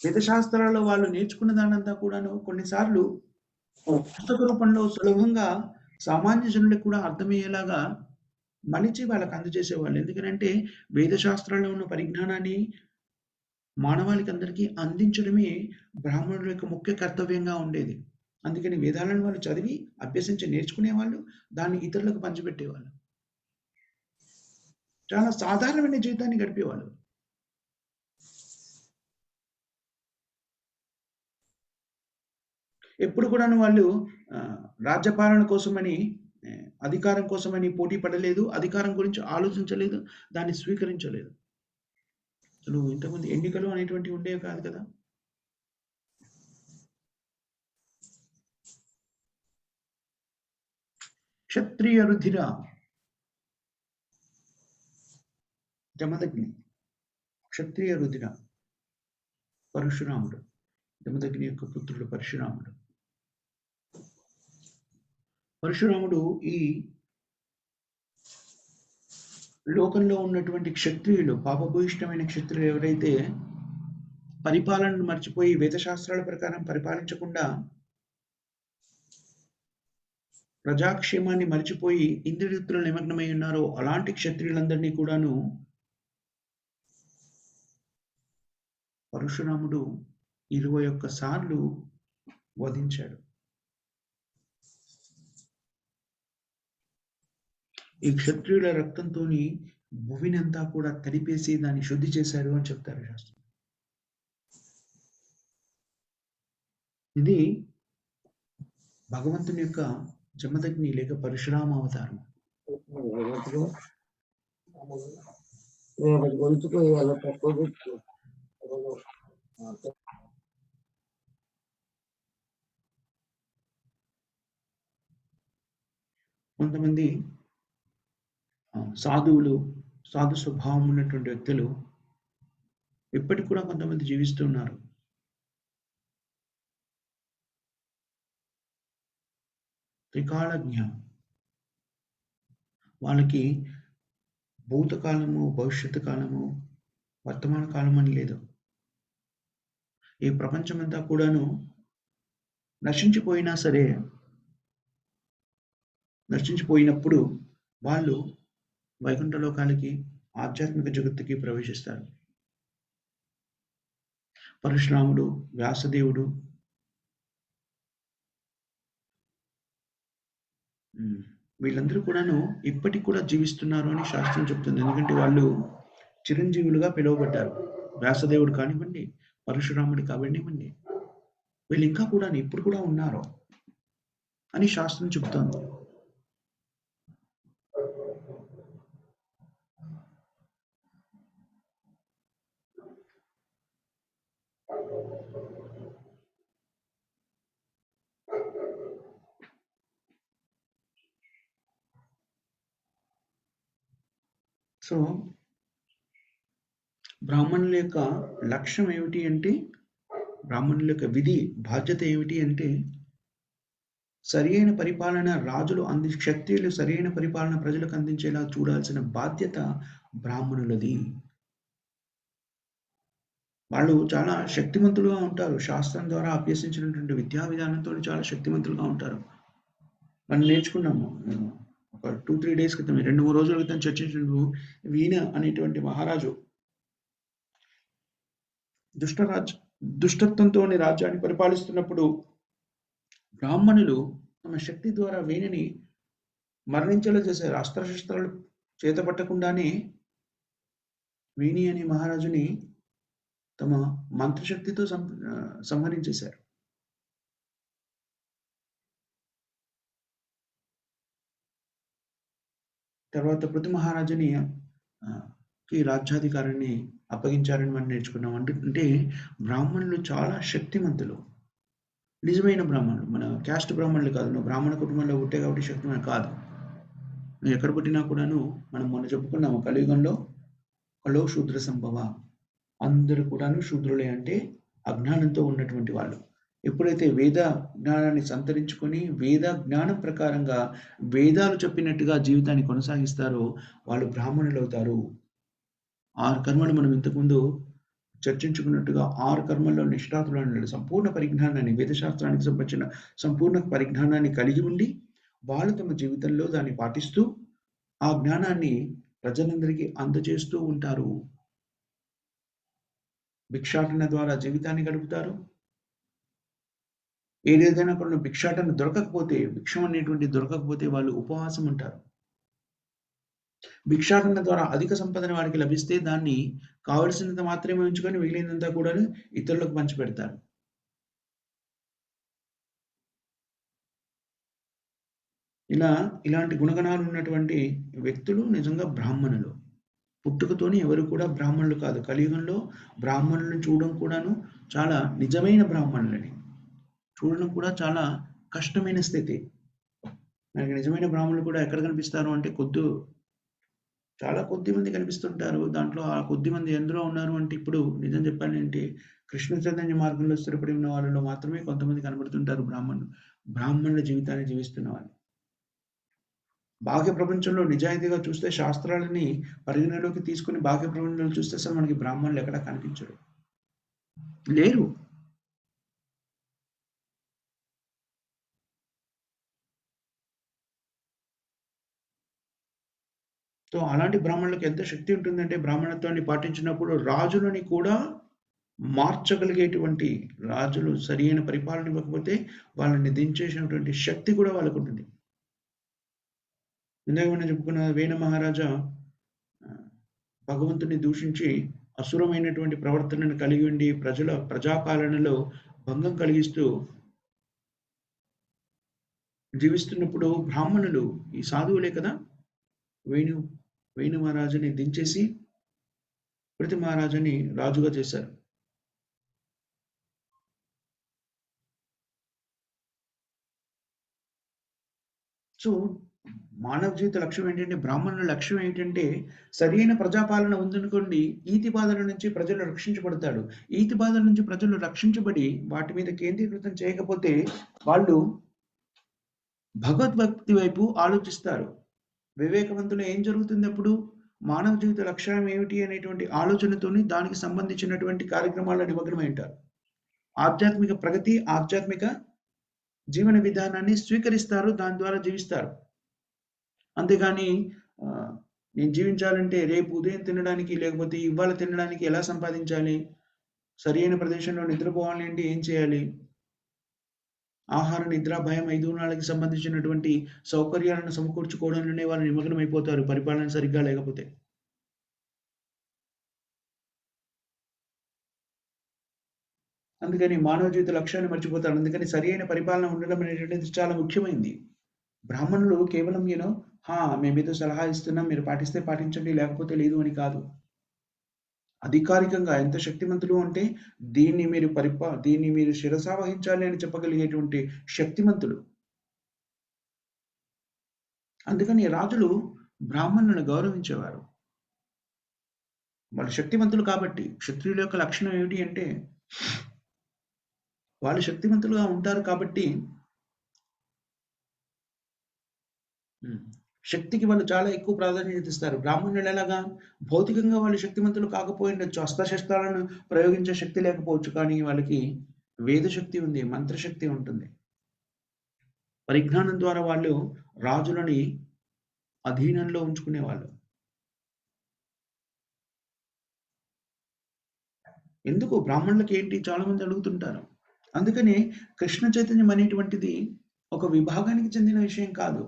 వేదశాస్త్రాల్లో వాళ్ళు నేర్చుకున్న దానంతా కూడాను కొన్నిసార్లు పుస్తక రూపంలో సులభంగా సామాన్య జనులకు కూడా అర్థమయ్యేలాగా మలిచి వాళ్ళకి అందజేసేవాళ్ళు. ఎందుకనంటే వేదశాస్త్రాల్లో ఉన్న పరిజ్ఞానాన్ని మానవాళికి అందరికీ అందించడమే బ్రాహ్మణుల యొక్క ముఖ్య కర్తవ్యంగా ఉండేది. అందుకని వేదాలను వాళ్ళు చదివి, అభ్యసించి నేర్చుకునేవాళ్ళు. దాన్ని ఇతరులకు పంచిపెట్టేవాళ్ళు. చాలా సాధారణమైన జీవితాన్ని గడిపేవాళ్ళు. ఎప్పుడు కూడాను వాళ్ళు రాజ్యపాలన కోసమని, అధికారం కోసమని పోటీ పడలేదు. అధికారం గురించి ఆలోచించలేదు. దాన్ని స్వీకరించలేదు. అసలు ఇంతకుముందు ఎన్నికలు అనేటువంటివి ఉండేవి కాదు కదా! క్షత్రియ రుధిర జమదగ్ని. క్షత్రియ రుధిర పరశురాముడు. జమదగ్ని యొక్క పుత్రుడు పరశురాముడు. పరశురాముడు ఈ లోకంలో ఉన్నటువంటి క్షత్రియులు, పాపభూయిష్టమైన క్షత్రియులు ఎవరైతే పరిపాలనను మర్చిపోయి వేదశాస్త్రాల ప్రకారం పరిపాలించకుండా ప్రజాక్షేమాన్ని మరిచిపోయి ఇంద్రియవృత్తుల్లో నిమగ్నమై ఉన్నారో అలాంటి క్షత్రియులందరినీ కూడాను పరశురాముడు 21 సార్లు వధించాడు. ఈ క్షత్రియుల రక్తంతోని భూమినంతా కూడా తడిపేసి దాన్ని శుద్ధి చేశాడు అని చెప్తారు శాస్త్రం. ఇది భగవంతుని యొక్క జమదగ్ని లేక పరశురామ అవతారం.
గొంతుకు అలా తక్కువ
కొంతమంది సాధువులు, సాధు స్వభావం ఉన్నటువంటి వ్యక్తులు ఇప్పటికి కూడా కొంతమంది జీవిస్తున్నారు. త్రికాలజ్ఞ. వాళ్ళకి భూతకాలము, భవిష్యత్తు కాలము, వర్తమాన కాలం అని లేదు. ఈ ప్రపంచమంతా కూడాను నశించిపోయినా సరే, నశించిపోయినప్పుడు వాళ్ళు వైకుంఠ లోకాలకి, ఆధ్యాత్మిక జగత్తుకి ప్రవేశిస్తారు. పరశురాముడు, వ్యాసదేవుడు, వీళ్ళందరూ కూడాను ఇప్పటికి కూడా జీవిస్తున్నారు అని శాస్త్రం చెప్తుంది. ఎందుకంటే వాళ్ళు చిరంజీవులుగా పిలువబడ్డారు. వ్యాసదేవుడు కానివ్వండి, పరశురాముడు కానివ్వండి, వీళ్ళు ఇంకా కూడా ఇప్పుడు కూడా ఉన్నారు అని శాస్త్రం చెప్తోంది. సో బ్రాహ్మణుల యొక్క లక్ష్యం ఏమిటి అంటే, బ్రాహ్మణుల యొక్క విధి బాధ్యత ఏమిటి అంటే, సరియైన పరిపాలన రాజులు క్షత్రియులు సరియైన పరిపాలన ప్రజలకు అందించేలా చూడాల్సిన బాధ్యత బ్రాహ్మణులది. వాళ్ళు చాలా శక్తిమంతులుగా ఉంటారు. శాస్త్రం ద్వారా అభ్యసించినటువంటి విద్యా విధానంతో చాలా శక్తిమంతులుగా ఉంటారు. మనం నేర్చుకున్నాము. ఒక 2-3 డేస్ క్రితం, 2-3 రోజుల క్రితం చర్చించినప్పుడు వీణ అనేటువంటి మహారాజు దుష్టత్వంతోని రాజ్యాన్ని పరిపాలిస్తున్నప్పుడు బ్రాహ్మణులు తమ శక్తి ద్వారా వీణని మరణించేలా చేశారు. అస్త్రశస్త్రాలు చేతపట్టకుండానే వీణి అనే మహారాజుని తమ మంత్రశక్తితో సంహరించేశారు. తర్వాత పృథు మహారాజుని కి రాజ్యాధికారాన్ని అప్పగించారని మనం నేర్చుకున్నాం. అంటే బ్రాహ్మణులు చాలా శక్తిమంతులు, నిజమైన బ్రాహ్మణులు. మన క్యాస్ట్ బ్రాహ్మణులు కాదు. నువ్వు బ్రాహ్మణ కుటుంబంలో పుట్టే కాబట్టి శక్తిమైన కాదు. నువ్వు ఎక్కడ పుట్టినా కూడాను, మనం మొన్న చెప్పుకున్నాము, కలియుగంలో కలో శూద్ర సంభవ, అందరూ కూడాను శూద్రులే. అంటే అజ్ఞానంతో ఉన్నటువంటి వాళ్ళు. ఎప్పుడైతే వేద జ్ఞానాన్ని సంతరించుకొని వేద జ్ఞానం ప్రకారంగా వేదాలు చెప్పినట్టుగా జీవితాన్ని కొనసాగిస్తారో వాళ్ళు బ్రాహ్మణులు అవుతారు. 6 కర్మలు మనం ఇంతకుముందు చర్చించుకున్నట్టుగా 6 కర్మల్లో నిష్ఠాతులు సంపూర్ణ పరిజ్ఞానాన్ని, వేదశాస్త్రానికి సంబంధించిన సంపూర్ణ పరిజ్ఞానాన్ని కలిగి ఉండి వాళ్ళు తమ జీవితంలో దాన్ని పాటిస్తూ ఆ జ్ఞానాన్ని ప్రజలందరికీ అందజేస్తూ ఉంటారు. భిక్షాటన ద్వారా జీవితాన్ని గడుపుతారు. ఏదైనా కొన్ని భిక్షాటన దొరకకపోతే, భిక్షం అనేటువంటి దొరకకపోతే వాళ్ళు ఉపవాసం ఉంటారు. భిక్షాటన ద్వారా అధిక సంపదని వారికి లభిస్తే దాన్ని కావలసినంత మాత్రమే ఉంచుకొని మిగిలినంతా కూడా ఇతరులకు పంచిపెడతారు. ఇలాంటి గుణగణాలు ఉన్నటువంటి వ్యక్తులు నిజంగా బ్రాహ్మణులు. పుట్టుకతోని ఎవరు కూడా బ్రాహ్మణులు కాదు. కలియుగంలో బ్రాహ్మణులను చూడడం కూడాను చాలా నిజమైన బ్రాహ్మణులని చూడడం కూడా చాలా కష్టమైన స్థితి. మనకి నిజమైన బ్రాహ్మణులు కూడా ఎక్కడ కనిపిస్తారు అంటే చాలా కొద్ది మంది కనిపిస్తుంటారు. దాంట్లో ఆ కొద్ది మంది ఎందులో ఉన్నారు అంటే, ఇప్పుడు నిజం చెప్పాలంటే కృష్ణ చైతన్య మార్గంలో స్థిరపడి ఉన్న వాళ్ళలో మాత్రమే కొంతమంది కనబడుతుంటారు బ్రాహ్మణుల జీవితాన్ని జీవిస్తున్న వాళ్ళు. బాహ్య ప్రపంచంలో నిజాయితీగా చూస్తే, శాస్త్రాలని పరిగణలోకి తీసుకుని బాహ్య ప్రపంచంలో చూస్తే అసలు మనకి బ్రాహ్మణులు ఎక్కడా కనిపించరు, లేరు. సో అలాంటి బ్రాహ్మణులకు ఎంత శక్తి ఉంటుందంటే, బ్రాహ్మణత్వాన్ని పాటించినప్పుడు రాజులని కూడా మార్చగలిగేటువంటి, రాజులు సరైన పరిపాలన ఇవ్వకపోతే వాళ్ళని దించేసినటువంటి శక్తి కూడా వాళ్ళకు ఉంటుంది. ఇందాక మనం చెప్పుకున్న వేణ మహారాజా భగవంతుని దూషించి అసురమైనటువంటి ప్రవర్తనను కలిగి ఉండి ప్రజాపాలనలో భంగం కలిగిస్తూ జీవిస్తున్నప్పుడు బ్రాహ్మణులు, ఈ సాధువులే కదా, వేణు మహారాజుని దించేసి పృథు మహారాజుని రాజుగా చేశారు. సో, మానవ జీవిత లక్ష్యం ఏంటంటే, బ్రాహ్మణుల లక్ష్యం ఏంటంటే, సరియైన ప్రజాపాలన ఉందనుకోండి, ఈతి బాధల నుంచి ప్రజలు రక్షించబడతాడు. ఈతి బాధల నుంచి ప్రజలు రక్షించబడి, వాటి మీద కేంద్రీకృతం చేయకపోతే, వాళ్ళు భగవద్భక్తి వైపు ఆలోచిస్తారు. వివేకవంతులు ఏం జరుగుతుందప్పుడు? మానవ జీవిత లక్ష్యం ఏమిటి అనేటువంటి ఆలోచనతోని దానికి సంబంధించినటువంటి కార్యక్రమాల్లో నిమగ్నమై ఉంటారు. ఆధ్యాత్మిక ప్రగతి, ఆధ్యాత్మిక జీవన విధానాన్ని స్వీకరిస్తారు. దాని ద్వారా జీవిస్తారు. అంతేగాని నేను జీవించాలంటే రేపు ఉదయం తినడానికి, లేకపోతే ఇవాళ తినడానికి ఎలా సంపాదించాలి? సరియైన ప్రదేశంలో నిద్రపోవాలి అంటే ఏం చేయాలి? ఆహార, నిద్ర, భయం 5 గుణాలకి సంబంధించినటువంటి సౌకర్యాలను సమకూర్చుకోవడంలోనే వాళ్ళు నిమగ్నమైపోతారు పరిపాలన సరిగ్గా లేకపోతే. అందుకని మానవ జీవిత లక్ష్యాన్ని మర్చిపోతారు. అందుకని సరియైన పరిపాలన ఉండడం అనేటువంటిది చాలా ముఖ్యమైనది. బ్రాహ్మణులు కేవలం మేమేదో సలహా ఇస్తున్నాం, మీరు పాటిస్తే పాటించండి, లేకపోతే లేదు అని కాదు. అధికారికంగా ఎంత శక్తిమంతులు అంటే, దీన్ని మీరు శిరసావహించాలి అని చెప్పగలిగేటువంటి శక్తిమంతులు. అందుకని రాజులు బ్రాహ్మణులను గౌరవించేవారు. వాళ్ళు శక్తిమంతులు కాబట్టి. క్షత్రియుల యొక్క లక్షణం ఏమిటి అంటే, వాళ్ళు శక్తిమంతులుగా ఉంటారు కాబట్టి శక్తికి వాళ్ళు చాలా ఎక్కువ ప్రాధాన్యత ఇస్తారు. బ్రాహ్మణులు ఎలాగా? భౌతికంగా వాళ్ళు శక్తిమంతులు కాకపోయిండొచ్చు. అస్త్రశస్త్రాలను ప్రయోగించే శక్తి లేకపోవచ్చు. కానీ వాళ్ళకి వేదశక్తి ఉంది, మంత్రశక్తి ఉంటుంది. పరిజ్ఞానం ద్వారా వాళ్ళు రాజులని అధీనంలో ఉంచుకునేవాళ్ళు. ఎందుకు బ్రాహ్మణులకి ఏంటి? చాలా మంది అడుగుతుంటారు. అందుకని కృష్ణ చైతన్యం అనేటువంటిది ఒక విభాగానికి చెందిన విషయం కాదు.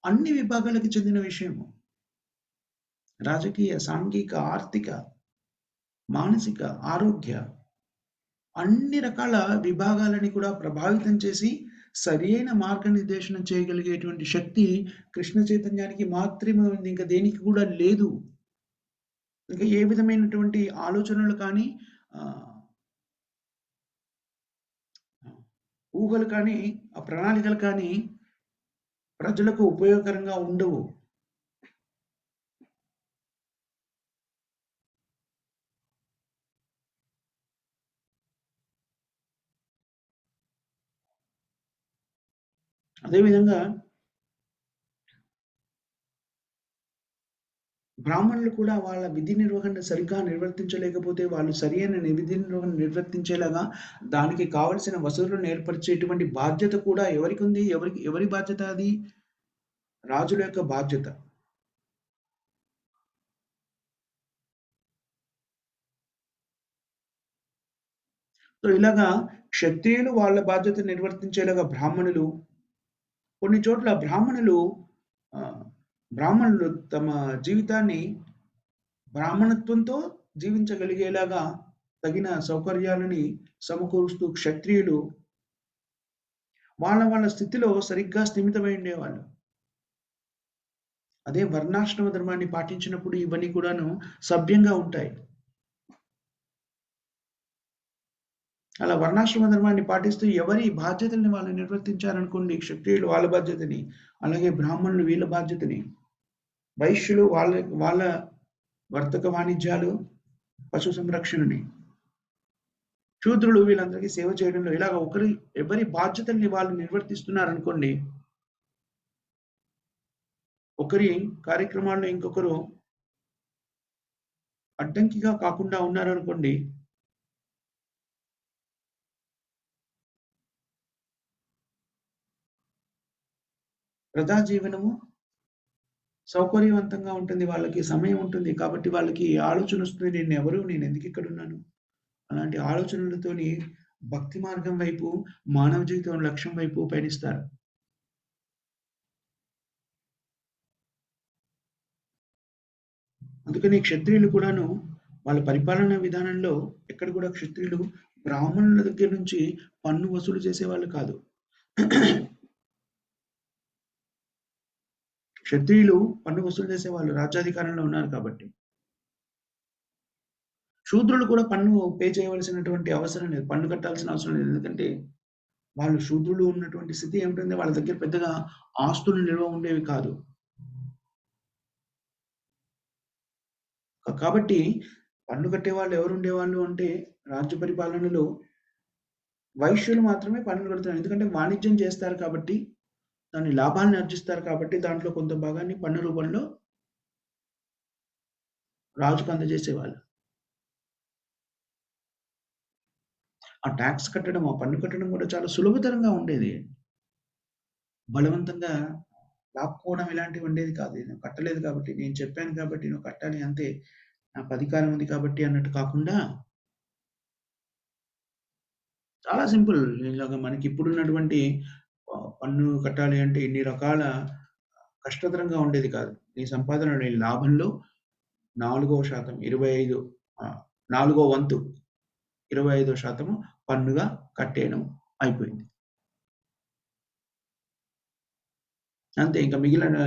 అన్ని విభాగాలకు చెందిన విషయము. రాజకీయ, సాంఘిక, ఆర్థిక, మానసిక, ఆరోగ్య అన్ని రకాల విభాగాలని కూడా ప్రభావితం చేసి సరియైన మార్గనిర్దేశనం చేయగలిగేటువంటి శక్తి కృష్ణ చైతన్యానికి మాత్రమే ఉంది. ఇంకా దేనికి కూడా లేదు. ఇంకా ఏ విధమైనటువంటి ఆలోచనలు కానీ ఊహలు కానీ, ఆ ప్రణాళికలు కానీ ప్రజలకు ఉపయోగకరంగా ఉండవు. అదేవిధంగా బ్రాహ్మణులు కూడా వాళ్ళ విధి నిర్వహణ సరిగ్గా నిర్వర్తించలేకపోతే, వాళ్ళు సరియైన విధి నిర్వహణ నిర్వర్తించేలాగా దానికి కావలసిన వసతులను ఏర్పరిచేటువంటి బాధ్యత కూడా ఎవరికుంది? ఎవరి బాధ్యత అది? రాజుల యొక్క బాధ్యత. సో, ఇలాగా క్షత్రియులు వాళ్ళ బాధ్యత నిర్వర్తించేలాగా కొన్ని చోట్ల బ్రాహ్మణులు తమ జీవితాన్ని బ్రాహ్మణత్వంతో జీవించగలిగేలాగా తగిన సౌకర్యాలని సమకూరుస్తూ క్షత్రియులు వాళ్ళ స్థితిలో సరిగ్గా స్థిమితమై ఉండేవాళ్ళు. అదే వర్ణాశ్రమ ధర్మాన్ని పాటించినప్పుడు ఇవన్నీ కూడాను సభ్యంగా ఉంటాయి. అలా వర్ణాశ్రమ ధర్మాన్ని పాటిస్తూ ఎవరి బాధ్యతల్ని వాళ్ళు నిర్వర్తించారనుకోండి, క్షత్రియులు వాళ్ళ బాధ్యతని, అలాగే బ్రాహ్మణులు వీళ్ళ బాధ్యతని, వైశ్యులు వాళ్ళ వర్తక వాణిజ్యాలు, పశు సంరక్షణని, శూద్రులు వీళ్ళందరికీ సేవ చేయడంలో ఇలాగ ఎవరి బాధ్యతల్ని వాళ్ళు నిర్వర్తిస్తున్నారనుకోండి, ఒకరి కార్యక్రమాల్లో ఇంకొకరు అడ్డంకిగా కాకుండా ఉన్నారనుకోండి, ప్రజా జీవనము సౌకర్యవంతంగా ఉంటుంది. వాళ్ళకి సమయం ఉంటుంది. కాబట్టి వాళ్ళకి ఆలోచన వస్తుంది. నేనెందుకు ఇక్కడున్నాను? అలాంటి ఆలోచనలతోని భక్తి మార్గం వైపు, మానవ జీవితం లక్ష్యం వైపు పయనిస్తారు. అందుకని క్షత్రియులు కూడాను వాళ్ళ పరిపాలనా విధానంలో ఎక్కడ కూడా క్షత్రియులు బ్రాహ్మణుల దగ్గర నుంచి పన్ను వసూలు చేసేవాళ్ళు కాదు. క్షత్రియులు పన్ను వసూలు చేసేవాళ్ళు రాజ్యాధికారంలో ఉన్నారు కాబట్టి. శూద్రులు కూడా పన్ను పే చేయవలసినటువంటి అవసరం లేదు. పన్ను కట్టాల్సిన అవసరం లేదు. ఎందుకంటే వాళ్ళు శూద్రులు ఉన్నటువంటి స్థితి ఏమిటంటే వాళ్ళ దగ్గర పెద్దగా ఆస్తులు నిల్వ ఉండేవి కాదు. కాబట్టి పన్ను కట్టేవాళ్ళు ఎవరుండేవాళ్ళు అంటే రాజ్య పరిపాలనలో వైశ్యులు మాత్రమే పన్నులు కడుతున్నారు. ఎందుకంటే వాణిజ్యం చేస్తారు కాబట్టి, దాని లాభాన్ని ఆర్జిస్తారు కాబట్టి దాంట్లో కొంత భాగాన్ని పన్ను రూపంలో రాజుకు అందజేసేవాళ్ళు. ఆ టాక్స్ కట్టడం, ఆ పన్ను కట్టడం కూడా చాలా సులభతరంగా ఉండేది. బలవంతంగా లాక్కోవడం ఇలాంటివి ఉండేది కాదు. నేను కట్టలేదు కాబట్టి, నేను చెప్పాను కాబట్టి నువ్వు కట్టాలి అంతే. నాకు అధికారం ఉంది కాబట్టి అన్నట్టు కాకుండా చాలా సింపుల్. ఇలాగ మనకిప్పుడున్నటువంటి పన్ను కట్టాలి అంటే ఇన్ని రకాల కష్టతరంగా ఉండేది కాదు. నీ సంపాదనలో నీ లాభంలో 4% 25 నాలుగో వంతు 25% పన్నుగా కట్టేయడం అయిపోయింది. అంతే ఇంక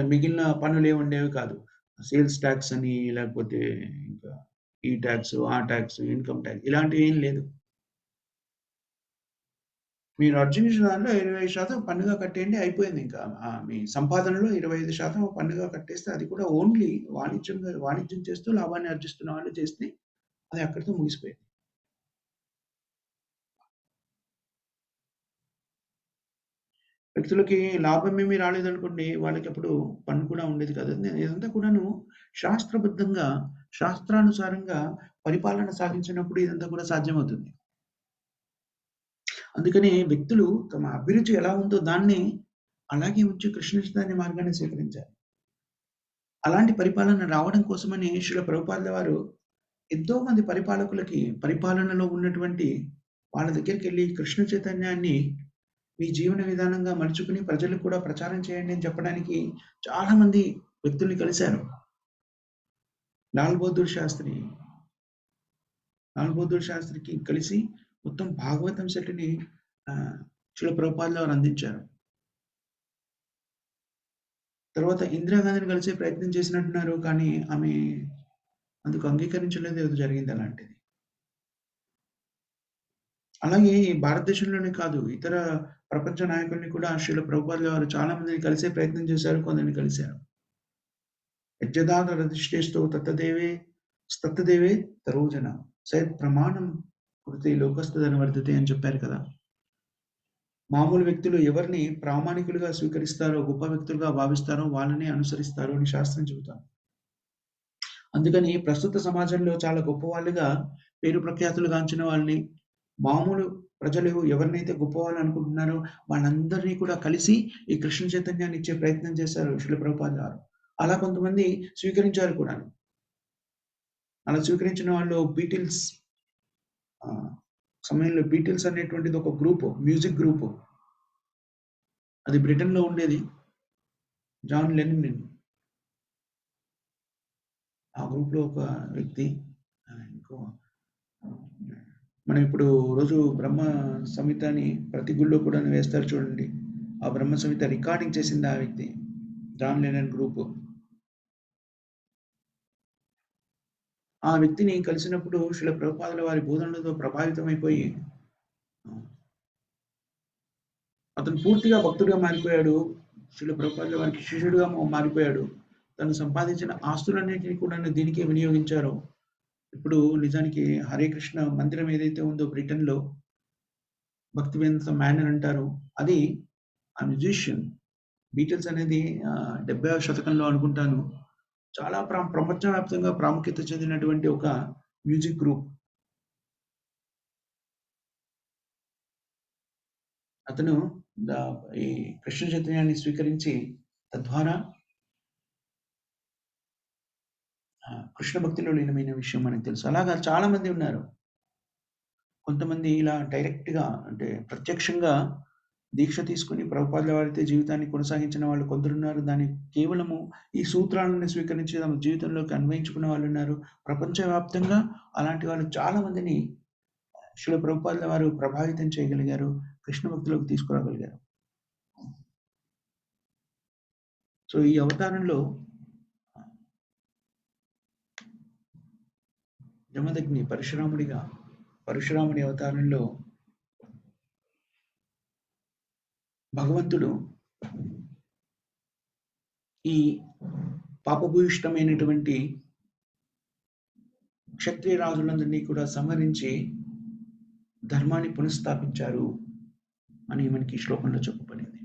మిగిలిన పన్నులేముండేవి కాదు. సేల్స్ టాక్స్ అని లేకపోతే ఇంకా ఈ టాక్స్, ఆ టాక్స్, ఇన్‌కమ్ టాక్స్ ఇలాంటివేం లేదు. మీరు అర్జించిన దాంట్లో 25% పన్నుగా కట్టేయండి అయిపోయిందింకా. మీ సంపాదనలో 25% పన్నుగా కట్టేస్తే అది కూడా ఓన్లీ వాణిజ్యం చేస్తూ లాభాన్ని ఆర్జిస్తున్న వాళ్ళు చేస్తే అది అక్కడితో ముగిసిపోయింది. వ్యక్తులకి లాభమేమి రాలేదనుకోండి, వాళ్ళకప్పుడు పన్ను కూడా ఉండేది కాదు. ఇదంతా కూడాను శాస్త్రబద్ధంగా, శాస్త్రానుసారంగా పరిపాలన సాగించినప్పుడు ఇదంతా కూడా సాధ్యమవుతుంది. అందుకని వ్యక్తులు తమ అభిరుచి ఎలా ఉందో దాన్ని అలాగే ఉంచి కృష్ణ చైతన్య మార్గాన్ని స్వీకరించాలి. అలాంటి పరిపాలన రావడం కోసమని శ్రీల ప్రభుపాదుల వారు ఎంతో మంది పరిపాలకులకి పరిపాలనలో ఉన్నటువంటి వాళ్ళ దగ్గరికెళ్ళి కృష్ణ చైతన్యాన్ని మీ జీవన విధానంగా మలుచుకొని ప్రజలకు కూడా ప్రచారం చేయండి అని చెప్పడానికి చాలా మంది వ్యక్తుల్ని కలిశారు. లాల్ బహదూర్ శాస్త్రి, లాల్ బహదూర్ శాస్త్రికి కలిసి మొత్తం భాగవతం సెట్‌ని శ్రీల ప్రభుపాదుల వారు అందించారు. తర్వాత ఇందిరాగాంధీని కలిసే ప్రయత్నం చేసినట్టున్నారు. కానీ ఆమె అందుకు అంగీకరించలేదు ఏదో జరిగింది అలాంటిది. అలాగే భారతదేశంలోనే కాదు ఇతర ప్రపంచ నాయకుల్ని కూడా శ్రీల ప్రభుపాదుల వారు చాలా మందిని కలిసే ప్రయత్నం చేశారు. కొందరిని కలిసారు. యజ్జదానరధిష్ఠేస్తు తత్తదేవే తరోజన సయత్ ప్రమాణం కృతే లోకస్తదనువర్తతే అని చెప్పారు కదా! మామూలు వ్యక్తులు ఎవరిని ప్రామాణికులుగా స్వీకరిస్తారో, గొప్ప వ్యక్తులుగా భావిస్తారో వాళ్ళనే అనుసరిస్తారు అని శాస్త్రం చెబుతాంది. అందుకని ప్రస్తుత సమాజంలో చాలా గొప్పవాళ్ళుగా పేరు ప్రఖ్యాతులుగాంచిన వాళ్ళని, మామూలు ప్రజలు ఎవరినైతే గొప్పవాళ్ళు అనుకుంటున్నారో వాళ్ళందరినీ కూడా కలిసి ఈ కృష్ణ చైతన్యాన్ని ఇచ్చే ప్రయత్నం చేశారు శ్రీల ప్రభుపాదుల వారు. అలా కొంతమంది స్వీకరించారు కూడాను. అలా స్వీకరించిన వాళ్ళు బీటిల్స్ సమయంలో బీటిల్స్ అనేటువంటిది ఒక గ్రూపు. Music group. అది బ్రిటన్‌లో ఉండేది. జాన్ లెన్నన్ ఆ గ్రూప్‌లో ఒక వ్యక్తి. ఇంకో మనం ఇప్పుడు రోజు బ్రహ్మ సంహిత అని ప్రతి గుడిలో కూడాను వేస్తారు చూడండి. ఆ బ్రహ్మ సంహిత రికార్డింగ్ చేసింది ఆ వ్యక్తి. John Lennon group. ఆ వ్యక్తిని కలిసినప్పుడు శ్రీల ప్రభుపాదుల వారి బోధనలతో ప్రభావితమైపోయి అతను పూర్తిగా భక్తుడిగా మారిపోయాడు. శ్రీల ప్రభుపాదుల వారికి శిష్యుడిగా మారిపోయాడు. తను సంపాదించిన ఆస్తులన్నిటిని కూడాను దీనికే వినియోగించారు. ఇప్పుడు నిజానికి హరే కృష్ణ మందిరం ఏదైతే ఉందో బ్రిటన్‌లో భక్తివేదాంత మేనర్ అంటారు. అది ఆ మ్యూజిషియన్ బీటిల్స్ అనేది 70వ శతకంలో అనుకుంటాను. చాలా ప్రపంచవ్యాప్తంగా ప్రాముఖ్యత చెందినటువంటి ఒక మ్యూజిక్ గ్రూప్. అతను ద ఈ కృష్ణ చైతన్యాన్ని స్వీకరించి తద్వారా కృష్ణ భక్తిలో లీనమైన విషయం మనకు తెలుసు. అలాగా చాలా మంది ఉన్నారు. కొంతమంది ఇలా డైరెక్ట్‌గా అంటే ప్రత్యక్షంగా దీక్ష తీసుకొని ప్రభుపాదుల వారితో జీవితాన్ని కొనసాగించిన వాళ్ళు కొందరున్నారు. దాన్ని కేవలము ఈ సూత్రాలను స్వీకరించి తమ జీవితంలోకి అన్వయించుకున్న వాళ్ళున్నారు. ప్రపంచవ్యాప్తంగా అలాంటి వాళ్ళు చాలా మందిని శ్రీల ప్రభుపాదుల వారు ప్రభావితం చేయగలిగారు. కృష్ణ భక్తిలోకి తీసుకురాగలిగారు. సో, ఈ అవతారంలో జమదగ్ని పరశురాముడి అవతారంలో భగవంతుడు ఈ పాపభూయిష్టమైనటువంటి క్షత్రియ రాజులందరినీ కూడా సంహరించి ధర్మాన్ని పునఃస్థాపించారు అని మనకి ఈ శ్లోకంలో చెప్పబడింది.